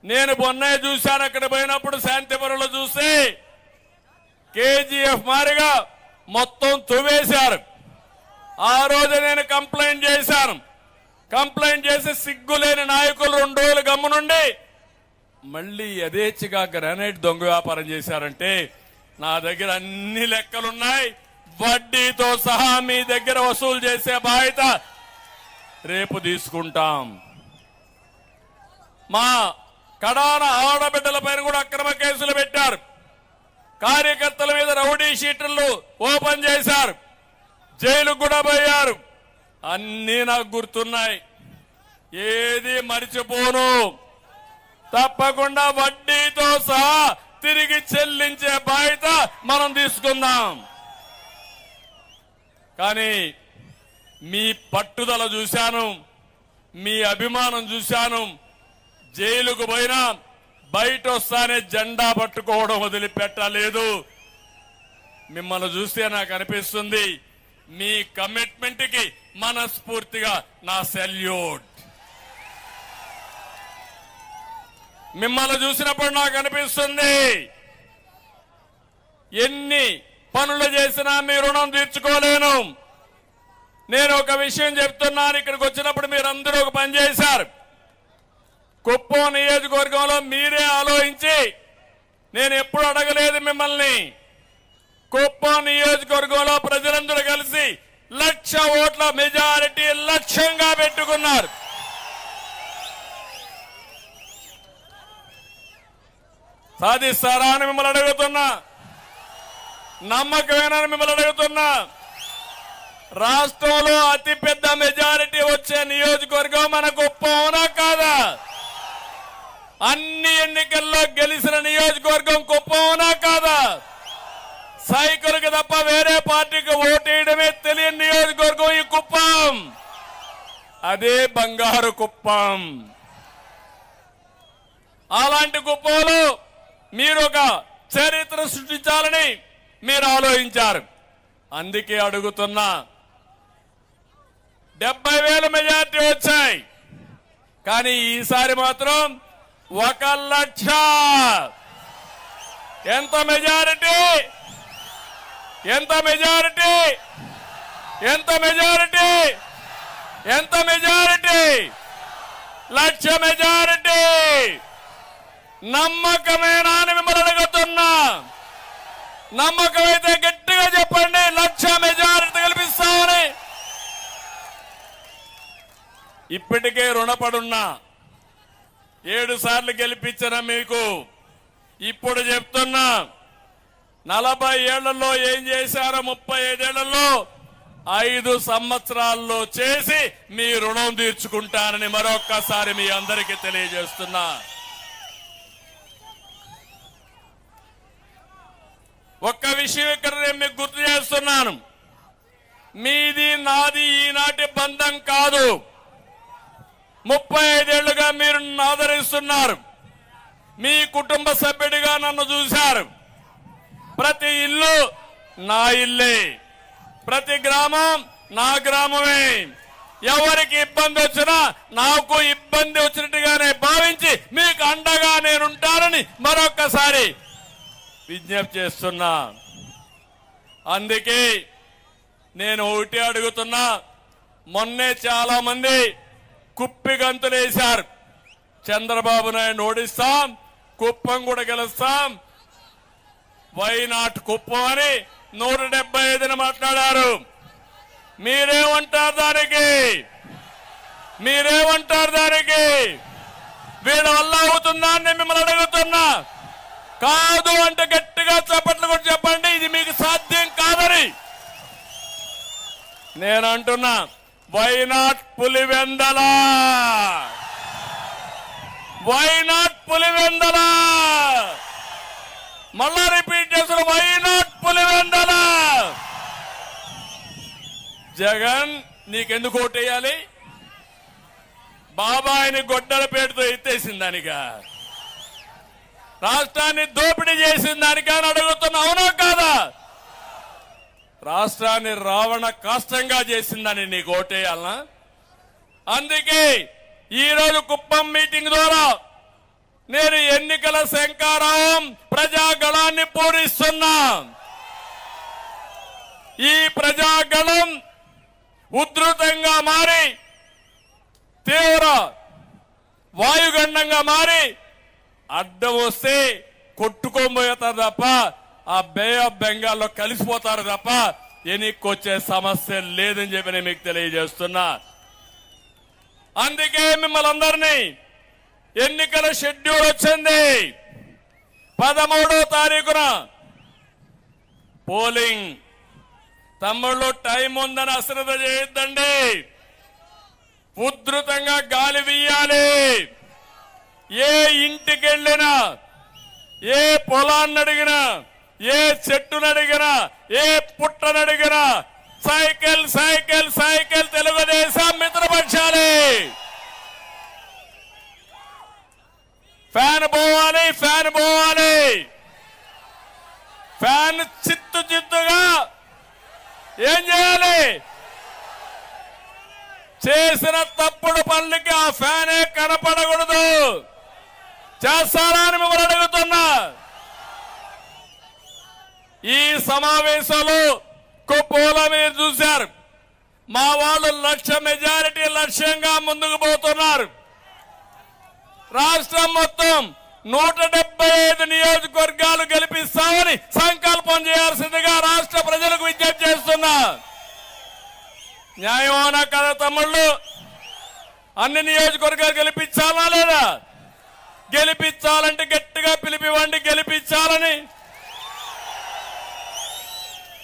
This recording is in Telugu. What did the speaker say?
నేను మొన్నే చూశాను, అక్కడ పోయినప్పుడు శాంతిపురంలో చూస్తే కేజీఎఫ్ మారిగా మొత్తం తువేశారు. ఆ రోజు నేను కంప్లైంట్ చేశాను. కంప్లైంట్ చేసి సిగ్గులేని నాయకులు 2 రోజులు గమ్మునుండి మళ్ళీ యథేచ్ఛగా గ్రానైట్ దొంగ వ్యాపారం చేశారంటే నా దగ్గర అన్ని లెక్కలున్నాయి. వడ్డీతో సహా మీ దగ్గర వసూలు చేసే బాధ్యత రేపు తీసుకుంటాం. మా కడాన ఆడబిడ్డల పైన కూడా అక్రమ కేసులు పెట్టారు. కార్యకర్తల మీద రౌడీ షీటర్లు ఓపెన్ చేశారు. జైలుకు కూడా పోయారు. అన్నీ నాకు గుర్తున్నాయి. ఏది మరిచిపోను. తప్పకుండా వడ్డీతో సహా తిరిగి చెల్లించే బాధ్యత మనం తీసుకుందాం. కానీ మీ పట్టుదల చూశాను, మీ అభిమానం చూశాను. జైలుకు పోయినా బయట వస్తానే జెండా పట్టుకోవడం వదిలిపెట్టలేదు. మిమ్మల్ని చూస్తే నాకు అనిపిస్తుంది మీ కమిట్మెంట్ కి మనస్ఫూర్తిగా నా సెల్యూట్. మిమ్మల్ని చూసినప్పుడు నాకు అనిపిస్తుంది ఎన్ని పనులు చేసినా మీ రుణం తీర్చుకోలేను. నేను ఒక విషయం చెప్తున్నాను. ఇక్కడికి వచ్చినప్పుడు మీరందరూ ఒక పని చేశారు. కుప్పం నియోజకవర్గంలో మీరే ఆలోచించి, నేను ఎప్పుడు అడగలేదు మిమ్మల్ని, కుప్పం నియోజకవర్గంలో ప్రజలందరూ కలిసి 1,00,000 ఓట్ల మెజారిటీ లక్ష్యంగా పెట్టుకున్నారు. సాధిస్తారా అని మిమ్మల్ని అడుగుతున్నా. నమ్మకమేనని మిమ్మల్ని అడుగుతున్నా. రాష్ట్రంలో అతిపెద్ద మెజారిటీ వచ్చే నియోజకవర్గం మన కుప్పం, అవునా కాదా? అన్ని ఎన్నికల్లో గెలిచిన నియోజకవర్గం కుప్పం, అవునా కాదా? సైకిల్కి తప్ప వేరే పార్టీకి ఓటేయడమే తెలియని నియోజకవర్గం ఈ కుప్పం. అదే బంగారు కుప్పం. అలాంటి కుప్పంలో మీరు ఒక చరిత్ర సృష్టించాలని మీరు ఆలోచించారు. అందుకే అడుగుతున్నా. 70,000 మెజార్టీ వచ్చాయి. కానీ ఈసారి మాత్రం 1,00,000. ఎంత మెజారిటీ? ఎంత మెజారిటీ? ఎంత మెజారిటీ? ఎంత మెజారిటీ? 1,00,000 మెజారిటీ. నమ్మకమేనా అని మిమ్మల్ని అడుగుతున్నా. నమ్మకమైతే గట్టిగా చెప్పండి. 1,00,000 మెజారిటీ గెలిపిస్తామని. ఇప్పటికే రుణపడున్నా. 7 సార్లు గెలిపించిన మీకు ఇప్పుడు చెప్తున్నా, 40 ఏళ్లలో ఏం చేశారో 35 ఏళ్లలో 5 సంవత్సరాల్లో చేసి మీ రుణం తీర్చుకుంటానని మరొక్కసారి మీ అందరికీ తెలియజేస్తున్నా. ఒక్క విషయం ఇక్కడ నేను మీకు గుర్తు చేస్తున్నాను. మీది నాది ఈనాటి బంధం కాదు. 35 ఏళ్లుగా మీరు నన్ను ఆదరిస్తున్నారు. మీ కుటుంబ సభ్యుడిగా నన్ను చూశారు. ప్రతి ఇల్లు నా ఇల్లే, ప్రతి గ్రామం నా గ్రామమే. ఎవరికి ఇబ్బంది వచ్చినా నాకు ఇబ్బంది వచ్చినట్టుగానే భావించి మీకు అండగా నేనుంటానని మరొక్కసారి విజ్ఞప్తి చేస్తున్నా. అందుకే నేను ఒకటి అడుగుతున్నా. మొన్నే చాలా మంది కుప్పి గంతులేశారు. చంద్రబాబు నాయుడు ఓడిస్తాం, కుప్పం కూడా గెలుస్తాం, వైనాట్ కుప్పం అని 175 మాట్లాడారు. మీరేమంటారు దానికి? మీరేమంటారు దానికి? వీళ్ళ వల్ల అవుతుందా అని మిమ్మల్ని అడుగుతున్నా. కాదు అంటే గట్టిగా చప్పట్లు కూడా చెప్పండి. ఇది మీకు సాధ్యం కాదని నేను అంటున్నా. Why not Pulivendula, why not Pulivendula. మళ్ళా రిపీట్ చేస్తున్న వైనాట్ పులివెందల. జగన్ నీకెందుకు ఓటేయాలి? బాబాయిని గొడ్డల పేరుతో ఎత్తేసిన దానిగా, రాష్ట్రాన్ని దోపిడీ చేసిన దానికా అని అడుగుతున్నా. అవునా కాదా? రాష్ట్రాన్ని రావణ కాష్టంగా చేసిందని నీకు ఓటేయాలనా? అందుకే ఈరోజు కుప్పం మీటింగ్ ద్వారా ఎన్నికల శంకారావం ప్రజాగళాన్ని పూరిస్తున్నాం. ఈ ప్రజాగళం ఉధృతంగా మారి తీవ్ర వాయుగండంగా మారి అడ్డం వస్తే కొట్టుకోబోతారు తప్ప ఆ బే ఆఫ్ బెంగాల్లో కలిసిపోతారు తప్ప ఎన్నికొచ్చే సమస్య లేదని చెప్పి నేను మీకు తెలియజేస్తున్నా. అందుకే మిమ్మల్ని అందరినీ ఎన్నికల షెడ్యూల్ వచ్చింది. 13వ తారీఖున పోలింగ్. తమ్ముళ్ళు టైం ఉందని అశ్రద్ధ చేయొద్దండి. ఉధృతంగా గాలి వీయాలి. ఏ ఇంటికి వెళ్ళినా, ఏ పొలాన్ని అడిగినా, ఏ చెట్టును అడిగినా, ఏ పుట్టను అడిగినా సైకిల్ సైకిల్ సైకిల్ తెలుగుదేశం మిత్రపక్షాలే. ఫ్యాన్ పోవాలి, ఫ్యాన్ పోవాలి. ఫ్యాన్ చిత్తుగా ఏం చేయాలి? చేసిన తప్పుడు పనులకి ఆ ఫ్యానే కనపడకూడదు. చేస్తారా అని మిమ్మల్ని అడుగుతున్నా. ఈ సమావేశంలో కుప్పల మీరు చూశారు. మా వాళ్ళు 1,00,000 మెజారిటీ లక్ష్యంగా ముందుకు పోతున్నారు. రాష్ట్రం మొత్తం 175 నియోజకవర్గాలు గెలిపిస్తామని సంకల్పం చేయాల్సిందిగా రాష్ట్ర ప్రజలకు విజ్ఞప్తి చేస్తున్నా. న్యాయమోనా కదా తమ్ముళ్ళు? అన్ని నియోజకవర్గాలు గెలిపించాలా లేదా? గెలిపించాలంటే గట్టిగా పిలిపివ్వండి. గెలిపించాలని